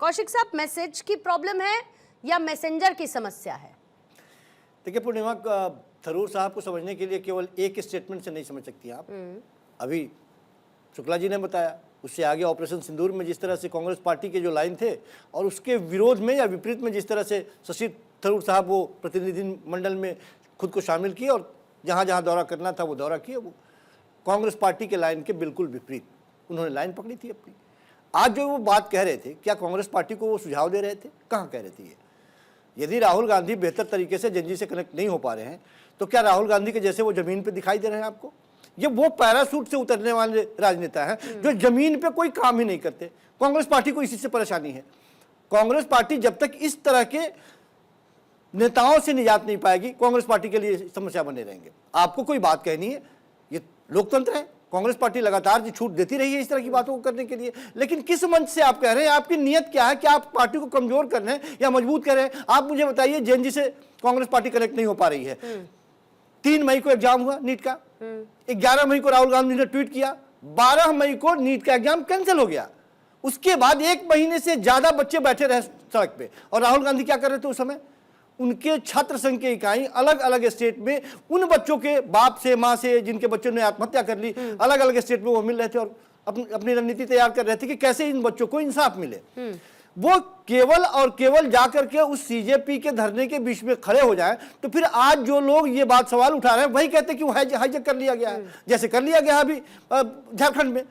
कौशिक साहब, मैसेज की प्रॉब्लम है या मैसेंजर की समस्या है? देखिए पूर्णिमा, थरूर साहब को समझने के लिए केवल एक स्टेटमेंट से नहीं समझ सकती आप। अभी शुक्ला जी ने बताया, उससे आगे ऑपरेशन सिंदूर में जिस तरह से कांग्रेस पार्टी के जो लाइन थे और उसके विरोध में या विपरीत में जिस तरह से शशि थरूर साहब वो प्रतिनिधि मंडल में खुद को शामिल किए और जहाँ जहाँ दौरा करना था वो दौरा किए, वो कांग्रेस पार्टी के लाइन के बिल्कुल विपरीत उन्होंने लाइन पकड़ी थी अपनी। आज जो वो बात कह रहे थे, क्या कांग्रेस पार्टी को वो सुझाव दे रहे थे? कहाँ कह रहे थे ये? यदि राहुल गांधी बेहतर तरीके से जनजी से कनेक्ट नहीं हो पा रहे हैं तो क्या राहुल गांधी के जैसे वो जमीन पे दिखाई दे रहे हैं आपको? ये वो पैराशूट से उतरने वाले राजनेता हैं जो जमीन पे कोई काम ही नहीं करते। कांग्रेस पार्टी को इसी से परेशानी है। कांग्रेस पार्टी जब तक इस तरह के नेताओं से निजात नहीं पाएगी, कांग्रेस पार्टी के लिए समस्या बने रहेंगे। आपको कोई बात कहनी है, ये लोकतंत्र है, कांग्रेस पार्टी लगातार जी छूट देती रही है इस तरह की बातों को करने के लिए, लेकिन किस मंच से आप कह रहे हैं? आपकी नियत क्या है? क्या आप पार्टी को कमजोर कर रहे हैं या मजबूत कर रहे हैं? आप मुझे बताइए, जेएनजी से कांग्रेस पार्टी कनेक्ट नहीं हो पा रही है। 3 मई को एग्जाम हुआ नीट का, 11 मई को राहुल गांधी ने ट्वीट किया, 12 मई को नीट का एग्जाम कैंसिल हो गया। उसके बाद 1 महीने से ज्यादा बच्चे बैठे रहे सड़क पे, और राहुल गांधी क्या कर रहे थे उस समय? उनके छात्र संघ की इकाई अलग अलग स्टेट में उन बच्चों के बाप से, माँ से, जिनके बच्चों ने आत्महत्या कर ली, अलग अलग स्टेट में वो मिल रहे थे और अपनी रणनीति तैयार कर रहे थे कि कैसे इन बच्चों को इंसाफ मिले। वो केवल और केवल जाकर के उस सीजेपी के धरने के बीच में खड़े हो जाएं, तो फिर आज जो लोग ये बात सवाल उठा रहे हैं वही कहते हैं कि वो हाईजैक कर लिया गया है, जैसे कर लिया गया अभी झारखंड में।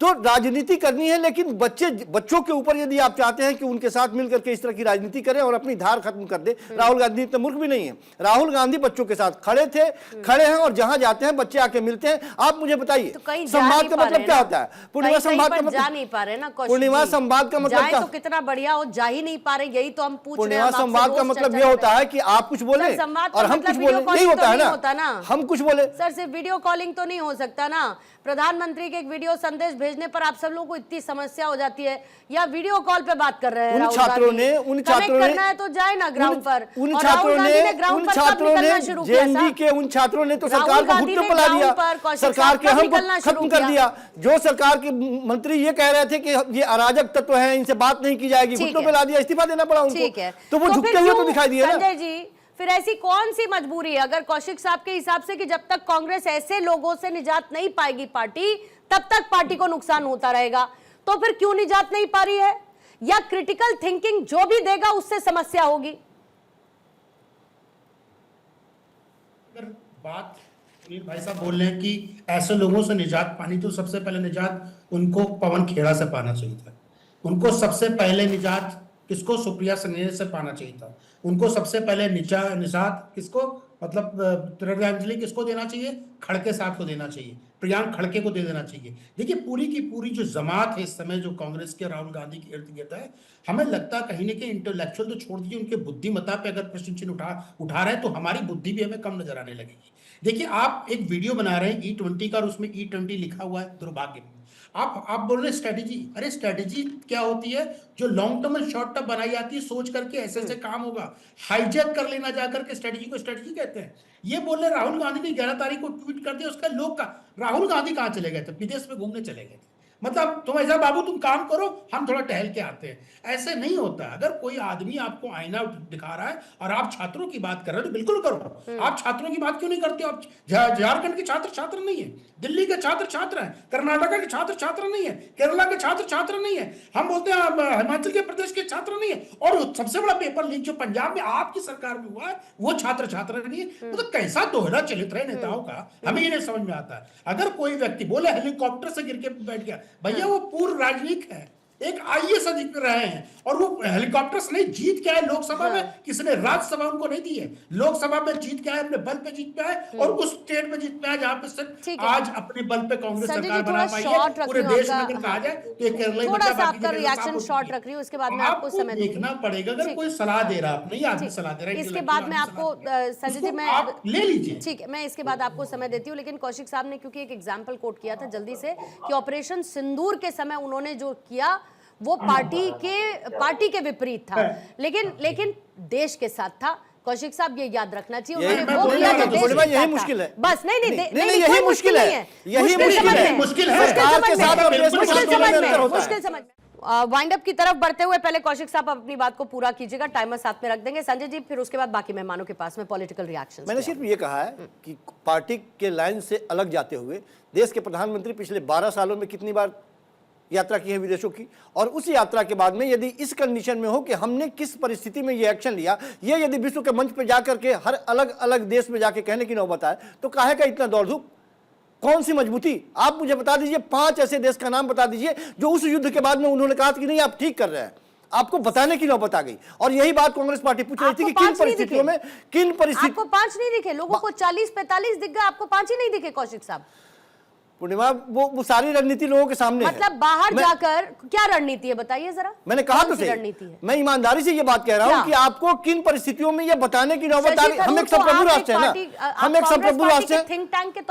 तो राजनीति करनी है, लेकिन बच्चों के ऊपर यदि आप चाहते हैं कि उनके साथ मिलकर के इस तरह की राजनीति करें और अपनी धार खत्म कर दे, राहुल गांधी इतने मूर्ख भी नहीं है। राहुल गांधी बच्चों के साथ खड़े हैं और जहां जाते हैं बच्चे आके मिलते हैं। आप मुझे बताइए, तो संवाद का मतलब क्या होता है? पूर्णिमा, संवाद का मतलब जा नहीं पा रहे ना। पूर्णिमा, संवाद का मतलब क्या? तो कितना बढ़िया हो, जा ही नहीं पा रहे, यही तो हम पूछ रहे हैं। पूर्णिमा, संवाद का मतलब ये होता है कि आप कुछ बोले और हम कुछ बोले, नहीं होता है ना, हम कुछ बोले। सर, सिर्फ वीडियो कॉलिंग तो नहीं हो सकता ना। प्रधानमंत्री के एक वीडियो संदेश भेजने पर आप सब लोगों को इतनी समस्या हो जाती है, या वीडियो कॉल पे बात कर रहे हैं। उन छात्रों ने करना है तो जाए ना ग्राउंड पर। उन छात्रों ने जेएनजी के उन छात्रों ने तो सरकार को घुटने पर ला दिया, सरकार के हम खत्म कर दिया। जो सरकार के मंत्री ये कह रहे थे कि ये अराजक तत्व है, इनसे बात नहीं की जाएगी, घुटनों पे ला दिया, इस्तीफा देना पड़ा उनको। तो वो झुकते हुए तो दिखाई दिया ना। संजय जी, फिर ऐसी कौन सी मजबूरी है अगर कौशिक साहब के हिसाब से कि जब तक कांग्रेस ऐसे लोगों से निजात नहीं पाएगी पार्टी, तब तक पार्टी को नुकसान होता रहेगा, तो फिर क्यों निजात नहीं पा रही है? या क्रिटिकल थिंकिंग जो भी देगा उससे समस्या होगी? अगर बात सुनील भाई साहब बोल रहे हैं कि ऐसे लोगों से निजात पानी, तो सबसे पहले निजात उनको पवन खेड़ा से पाना चाहिए था। उनको सबसे पहले निजात किसको? सुप्रिया सनेरे से पाना चाहिए था। उनको सबसे पहले निजात किसको, मतलब श्रद्धांजलि किसको देना चाहिए? खड़के साहब को देना चाहिए, प्रियांक खड़के को दे देना चाहिए। देखिए, पूरी की पूरी जो जमात है इस समय जो कांग्रेस के राहुल गांधी के इर्द गिर्द है, हमें लगता है कहीं ना कहीं इंटेलेक्चुअल तो छोड़ दीजिए, उनके बुद्धिमत्ता पे अगर प्रश्न चिन्ह उठा रहे हैं तो हमारी बुद्धि भी हमें कम नजर आने लगेगी। देखिए, आप एक वीडियो बना रहे हैं E20 का और उसमें E20 लिखा हुआ है, दुर्भाग्य। आप बोल रहे स्ट्रेटेजी। अरे स्ट्रेटेजी क्या होती है? जो लॉन्ग टर्म और शॉर्ट टर्म बनाई जाती है, सोच करके ऐसे काम होगा। हाईजैक कर लेना जाकर के स्ट्रेटेजी को स्ट्रेटेजी कहते हैं। ये बोल रहे राहुल गांधी ने 11 तारीख को ट्वीट कर दिया, उसका लोग का राहुल गांधी कहां चले गए थे? विदेश में घूमने चले गए थे। मतलब तुम ऐसा बाबू तुम काम करो, हम थोड़ा टहल के आते हैं। ऐसे नहीं होता। अगर कोई आदमी आपको आईना दिखा रहा है और आप छात्रों की बात कर रहे हो तो बिल्कुल करो। आप छात्रों की बात क्यों नहीं करते? आप झारखंड के छात्र नहीं है, दिल्ली के छात्र हैं, कर्नाटक के छात्र नहीं है, केरला के छात्र नहीं है, हम बोलते हैं हिमाचल के प्रदेश के छात्र नहीं है, और सबसे बड़ा पेपर लीक जो पंजाब में आपकी सरकार में हुआ है वो छात्र नहीं है। मतलब कैसा दोहरा चलित रहे नेताओं का, हमें ये नहीं समझ में आता है। अगर कोई व्यक्ति बोले हेलीकॉप्टर से गिर के बैठ गया, भैया वो पूर्व राजनीतिक है, एक आईएएस अधिकारी रहे हैं, और वो हेलीकॉप्टर से नहीं जीत के आए लोकसभा में, किसने राज्यसभा उनको नहीं दी है, लोकसभा में जीत के आए, अपने बल पे जीत पे आए, और उस स्टेट में जीत पे आए जहां पे सिर्फ आज अपने बल पे कांग्रेस सरकार बना पाई है। पूरे देश में अगर कहा जाए तो ये केरल थोड़ा सा आपका रिएक्शन शॉर्ट रख रही हूँ, उसके बाद में आपको समय देखना पड़ेगा। अगर कोई सलाह दे रहा, आप नहीं आदमी सलाह दे रहा है, इसके बाद में आपको संजय जी मैं ले लीजिए, ठीक है, मैं इसके बाद आपको समय देती हूँ। लेकिन कौशिक साहब ने क्योंकि एक एग्जाम्पल कोट किया था जल्दी से कि ऑपरेशन सिंदूर के समय उन्होंने जो किया वो पार्टी के विपरीत था, लेकिन देश के साथ था। कौशिक साहब ये याद रखना चाहिए, उन्होंने वो किया जो देश के साथ यही मुश्किल है। बस नहीं यही मुश्किल है, यही मुश्किल है। मुश्किल समझ में वाइंड अप की तरफ बढ़ते हुए पहले कौशिक साहब अपनी बात को पूरा कीजिएगा, टाइमर साथ में रख देंगे संजय जी, फिर उसके बाद बाकी मेहमानों के पास में पॉलिटिकल रिएक्शंस। मैंने सिर्फ ये कहा है कि पार्टी के लाइन से अलग जाते हुए देश के प्रधानमंत्री पिछले 12 सालों में कितनी बार यात्रा की है विदेशों की, और उस यात्रा के बाद में यदि इस कंडीशन में हो कि हमने किस परिस्थिति में ये एक्शन लिया, ये यदि विश्व के मंच पे जाकर के हर अलग अलग देश में जाके कहने की नौबत आए तो काहे का इतना दौड़ धूप, कौन सी मजबूती? आप मुझे बता दीजिए 5 ऐसे देश का नाम बता दीजिए जो उस युद्ध के बाद में उन्होंने कहा कि नहीं आप ठीक कर रहे हैं, आपको बताने की नौबत आ गई। और यही बात कांग्रेस पार्टी पूछ रही थी कि किन परिस्थितियों में, किन परिस्थिति, आपको 5 नहीं दिखे, लोगों को 40-45 दिख गए, आपको 5 ही नहीं दिखे कौशिक साहब। पूर्णिमा वो सारी रणनीति लोगों के सामने मतलब है। बाहर जाकर क्या रणनीति है बताइए जरा। मैंने कहा तो कौन सी सही, रणनीति है? मैं ईमानदारी से ये बात कह रहा हूं कि आपको किन परिस्थितियों में ये बताने की नौबत आ गई। हम एक संप्रभु राष्ट्र है ना, हम एक संप्रभु राष्ट्र है,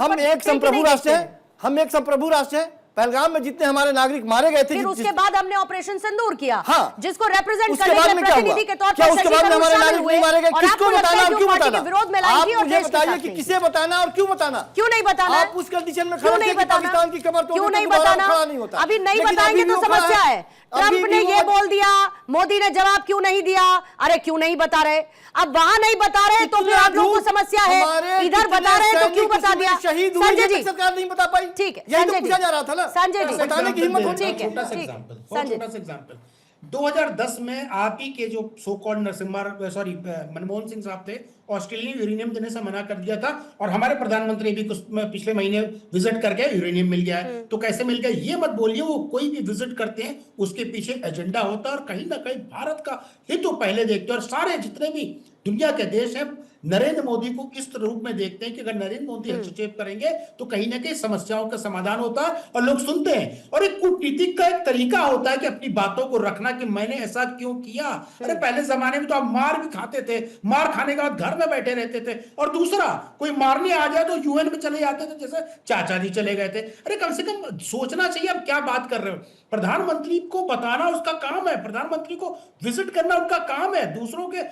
हम एक संप्रभु राष्ट्र है, हम एक संप्रभु राष्ट्र है। पहलगाम में जितने हमारे नागरिक मारे गए थे, फिर उसके बाद हमने ऑपरेशन सिंदूर किया, हाँ, जिसको रिप्रेजेंट उसके करने बाद के में लिए क्या प्रतिनिधि हुआ? के तौर क्या पर उसके शशि बाद में थरूर हमारे शामिल नागरिक हुए? नहीं मारे गए? और किसको आपको लगता बताना है और कि क्यों वो पार्टी बताना? के विरोध में लाई थी आप और मुझे देश के बताइए साथ कि नहीं? किसे बताना और क्यों बताना? क्यों नहीं बताना? आप उस कंडीशन में क्यों खड़े नहीं थे कि बताना? पाकिस्तान की कमर तोड़ने क्यों को नहीं दोबारा बताना? खड़ा नहीं होता। अभी नहीं लेकिन बताएंगे अभी तो भी वो खड़ा समस्या है। अभी ट्रंप भी ने वो ये बोल दिया, मोदी ने जवाब क्यों नहीं दिया? अरे क्यों नहीं बता रहे? अब वहां नहीं बता रहे तो फिर आप लोगों को समस्या है, इधर बता रहे तो क्यों बता दिया? शहीद हुए संजय ये जी सरकार नहीं बता पाई। ठीक है, यही तो संजय पूछा जी, जा रहा था ना, संजय जी बताने की हिम्मत होनी ठीक है, छोटा सा ठीक है। एग्जांपल, बहुत संजय। छोटा सा एग्जांपल। 2010 में आप ही के जो सो कॉल्ड मनमोहन सिंह साहब थे, ऑस्ट्रेलियन यूरेनियम देने से मना कर दिया था, और हमारे प्रधानमंत्री भी कुछ पिछले महीने विजिट करके यूरेनियम मिल गया है। तो कैसे मिल गया ये मत बोलिए, वो कोई भी विजिट करते हैं उसके पीछे एजेंडा होता है, और कहीं ना कहीं भारत का हित तो पहले देखते हैं। और सारे जितने भी दुनिया के देश हैं नरेंद्र मोदी को इस रूप में देखते हैं कि अगर नरेंद्र मोदी हस्तक्षेप करेंगे तो कहीं ना कहीं समस्याओं का समाधान होता है और लोग सुनते हैं। और एक कूटनीतिक का एक तरीका होता है कि अपनी बातों को रखना कि मैंने ऐसा क्यों किया। अरे पहले जमाने में तो आप मार भी खाते थे, मार खाने के बाद घर में बैठे रहते थे, और दूसरा कोई मारने आ जाए तो यूएन में चले जाते थे, जैसे चाचा जी चले गए थे। अरे कम से कम सोचना चाहिए आप क्या बात कर रहे हो। प्रधानमंत्री को बताना उसका काम है, प्रधानमंत्री को विजिट करना उनका काम है, दूसरों के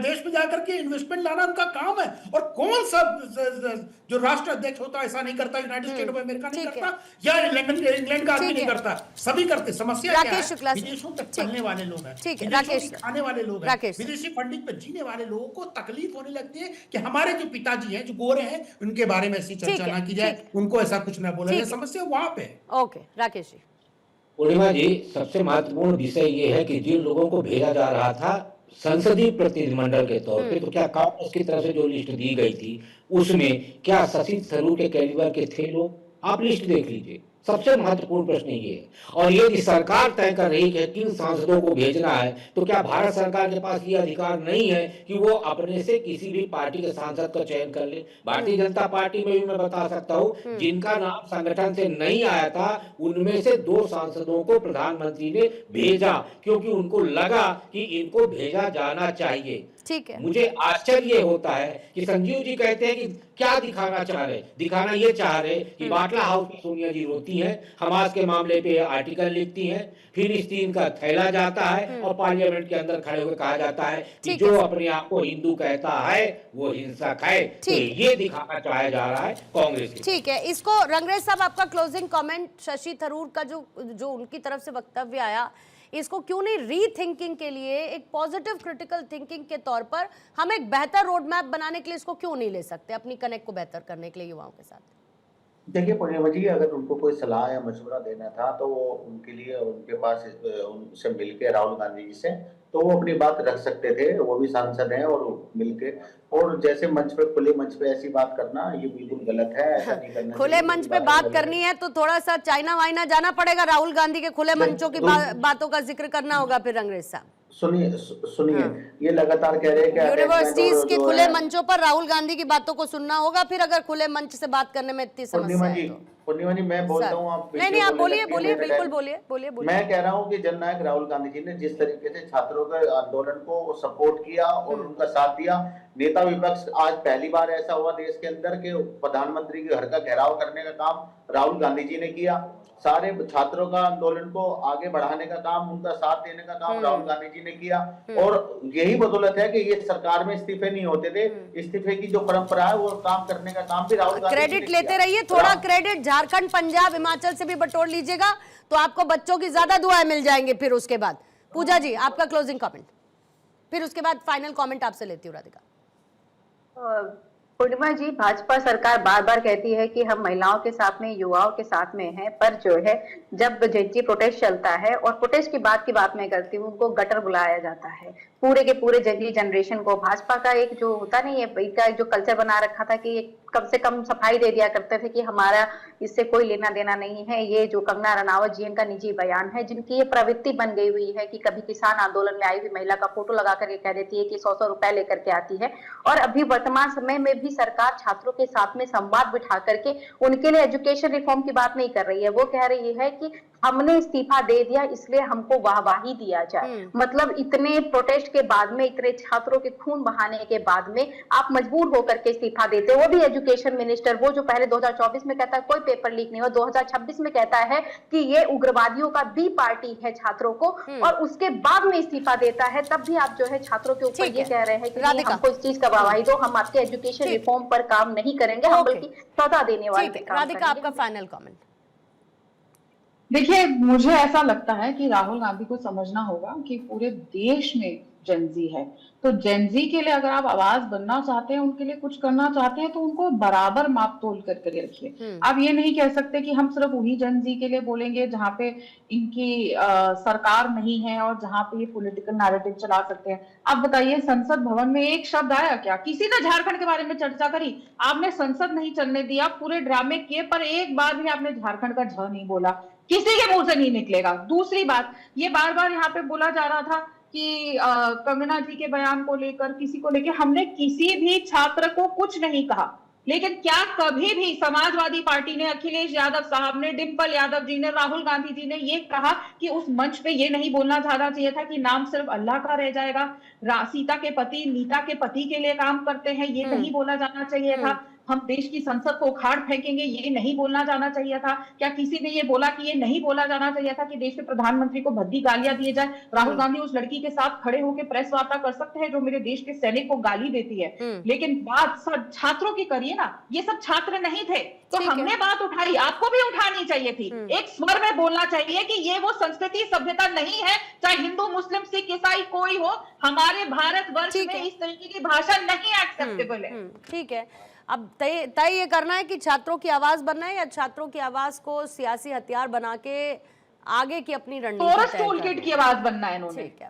देश में जाकर के इन्वेस्टमेंट लाना उनका काम है। और कौन सा जो राष्ट्र अध्यक्ष होता है ऐसा नहीं करता, यूनाइटेड स्टेट ऑफ अमेरिका नहीं करता, या इंग्लैंड का आदमी नहीं करता, सभी करते। समस्या क्या है? विदेशों तक चलने वाले लोग हैं, विदेशों की खाने वाले लोग हैं, विदेशी फंडिंग पर जीने वाले लोगों को तकलीफ होने लगती है कि हमारे जो पिताजी हैं जो गोरे हैं उनके बारे में ऐसी चर्चा ना की जाए, उनको ऐसा कुछ ना बोला जाए। समस्या वहां पे। ओके राकेश जी। पूर्णिमा जी, सबसे महत्वपूर्ण विषय ये है कि जिन लोगों को भेजा जा रहा था संसदीय प्रतिनिधिमंडल के तौर पे, तो क्या कांग्रेस की तरफ से जो लिस्ट दी गई थी उसमें क्या शशि थरूर के कैलिबर के थे लोग? आप लिस्ट देख लीजिए। सबसे महत्वपूर्ण प्रश्न ये है। और यदि सरकार तय कर रही है किन सांसदों को भेजना है, तो क्या भारत सरकार के पास ये अधिकार नहीं है कि वो अपने से किसी भी पार्टी के सांसद का चयन कर ले? भारतीय जनता पार्टी में भी मैं बता सकता हूँ जिनका नाम संगठन से नहीं आया था, उनमें से 2 सांसदों को प्रधानमंत्री ने भेजा क्योंकि उनको लगा कि इनको भेजा जाना चाहिए। ठीक है। मुझे आश्चर्य होता है कि संजीव जी कहते हैं कि क्या दिखाना चाह रहे, दिखाना ये चाह रहे कि बाटला हाउस में सोनिया जी रोती हैं, हमास के मामले पे आर्टिकल लिखती हैं, फिलिस्तीन का थैला जाता है और पार्लियामेंट के अंदर खड़े होकर कहा जाता है कि जो अपने आप को हिंदू कहता है वो हिंसक है। तो ये दिखाना चाहा जा रहा है कांग्रेस की। ठीक है, इसको रंगरेज साहब आपका क्लोजिंग कमेंट, शशि थरूर का जो उनकी तरफ से वक्तव्य आया, इसको क्यों नहीं रीथिंकिंग के लिए, एक पॉजिटिव क्रिटिकल थिंकिंग के तौर पर हम एक बेहतर रोड मैप बनाने के लिए इसको क्यों नहीं ले सकते अपनी कनेक्ट को बेहतर करने के लिए युवाओं के साथ? देखिए पूर्णिमा जी, अगर उनको कोई सलाह या मशवरा देना था तो वो उनके लिए उनके पास उनसे मिलके राहुल गांधी जी से तो वो अपनी बात रख सकते थे, वो भी सांसद हैं, और मिलके और जैसे मंच पे खुले मंच पे ऐसी बात करना ये बिल्कुल गलत है, ऐसा नहीं करना। खुले मंच पे बात करनी है तो थोड़ा सा चाइना वाइना जाना पड़ेगा, राहुल गांधी के खुले मंचों की बातों का जिक्र करना होगा फिर रंगरेज साहब। सुनिए ये लगातार कह रहे हैं कि यूनिवर्सिटीज के खुले मंचों पर राहुल गांधी की बातों को सुनना होगा, फिर अगर खुले मंच से बात करने में इतनी समस्या है तो। पूर्णिमा जी मैं बोलता हूँ, आप नहीं आप बोलिए बिल्कुल बोलिए। मैं कह रहा हूँ कि जननायक राहुल गांधी जी ने जिस तरीके से छात्रों के आंदोलन को सपोर्ट किया और उनका साथ दिया, नेता विपक्ष आज पहली बार ऐसा हुआ देश के अंदर कि प्रधानमंत्री के घर का घेराव करने का काम राहुल गांधी जी ने किया, सारे छात्रों का आंदोलन को आगे बढ़ाने का काम, उनका साथ देने का काम राहुल गांधी जी ने किया। और यही बदौलत है कि ये सरकार में इस्तीफे नहीं होते थे। इस्तीफे की जो परंपरा है वो काम करने का काम भी राहुल गांधी जी ने क्रेडिट किया। लेते रहिए, थोड़ा क्रेडिट झारखंड, पंजाब, हिमाचल से भी बटोर लीजिएगा तो आपको बच्चों की ज्यादा दुआएं मिल जाएंगे। फिर उसके बाद पूजा जी आपका क्लोजिंग कमेंट, फिर उसके बाद फाइनल कमेंट आपसे लेती हूँ राधिका। पूर्णिमा जी, भाजपा सरकार बार बार कहती है कि हम महिलाओं के साथ में, युवाओं के साथ में हैं, पर जो है जब जेएनजी प्रोटेस्ट चलता है और प्रोटेस्ट की बात मैं करती हूँ, उनको गटर बुलाया जाता है। पूरे के पूरे जेएनजी जनरेशन को भाजपा का एक जो होता नहीं है, इनका जो कल्चर बना रखा था कि कम से कम सफाई दे दिया करते थे कि हमारा इससे कोई लेना देना नहीं है। ये जो कंगना रनावत जी इनका निजी बयान है, जिनकी ये प्रवृत्ति बन गई हुई है कि कभी किसान आंदोलन में आई हुई महिला का फोटो लगा करके कह देती है कि 100 रुपए लेकर के आती है। और अभी वर्तमान समय में भी सरकार छात्रों के साथ में संवाद बिठा करके उनके लिए एजुकेशन रिफॉर्म की बात नहीं कर रही है। वो कह रही है कि हमने इस्तीफा दे दिया इसलिए हमको वाहवाही दिया जाए। मतलब इतने प्रोटेस्ट के बाद में, इतने छात्रों के खून बहाने के बाद में आप मजबूर होकर के इस्तीफा देते हो। वो भी एजुकेशन मिनिस्टर, वो जो पहले 2024 में कहता है कोई पेपर लीक नहीं हो, 2026 में कहता है कि ये उग्रवादियों का बी पार्टी है छात्रों को, और उसके बाद में इस्तीफा देता है। तब भी आप जो है छात्रों के ऊपर ये कह रहे हैं कि नहीं, हमको इस चीज का वाहवाही दो, हम आपके एजुकेशन रिफॉर्म पर काम नहीं करेंगे, हम बल्कि सौदा देने वाले पे काम राधिका करेंगे। आपका फाइनल कमेंट। देखिए, मुझे ऐसा लगता है कि राहुल गांधी को समझना होगा कि पूरे देश में जेनजी है, तो जेनजी के लिए अगर आप आवाज बनना चाहते हैं, उनके लिए कुछ करना चाहते हैं, तो उनको बराबर माप तोल करके रखिए। आप ये नहीं कह सकते कि हम सिर्फ उन्हीं जेनजी के लिए बोलेंगे जहां पे इनकी सरकार नहीं है और जहां पे ये पॉलिटिकल नैरेटिव चला सकते हैं। आप बताइए, संसद भवन में एक शब्द आया क्या? किसी ने झारखंड के बारे में चर्चा करी? आपने संसद नहीं चलने दिया, पूरे ड्रामे किए, पर एक बार भी आपने झारखंड का झ नहीं बोला, किसी के मुंह से नहीं निकलेगा। दूसरी बात, ये बार बार यहाँ पे बोला जा रहा था कि कंगना जी के बयान को लेकर, किसी को लेकर, हमने किसी भी छात्र को कुछ नहीं कहा। लेकिन क्या कभी भी समाजवादी पार्टी ने, अखिलेश यादव साहब ने, डिंपल यादव जी ने, राहुल गांधी जी ने ये कहा कि उस मंच पे ये नहीं बोलना जाना चाहिए था कि नाम सिर्फ अल्लाह का रह जाएगा, सीता के पति नीता के पति के लिए काम करते हैं, ये नहीं बोला जाना चाहिए था, हम देश की संसद को उखाड़ फेंकेंगे, ये नहीं बोलना जाना चाहिए था? क्या किसी ने ये बोला कि ये नहीं बोला जाना चाहिए था कि देश के प्रधानमंत्री को भद्दी गालियां दिए जाए? राहुल गांधी उस लड़की के साथ खड़े होकर प्रेस वार्ता कर सकते हैं जो मेरे देश के सैनिक को गाली देती है, लेकिन बात सब छात्रों की करिए ना। ये सब छात्र नहीं थे, तो हमने बात उठाई, आपको भी उठानी चाहिए थी। एक स्वर में बोलना चाहिए कि ये वो संस्कृति सभ्यता नहीं है, चाहे हिंदू मुस्लिम सिख ईसाई कोई हो, हमारे भारतवर्ष में इस तरीके की भाषा नहीं एक्सेप्टेबल है। ठीक है, अब तय ये करना है कि छात्रों की आवाज बनना है या छात्रों की आवाज को सियासी हथियार बना के आगे की अपनी रणनीति टूल किट की आवाज बनना है इन्होंने। ठीक है।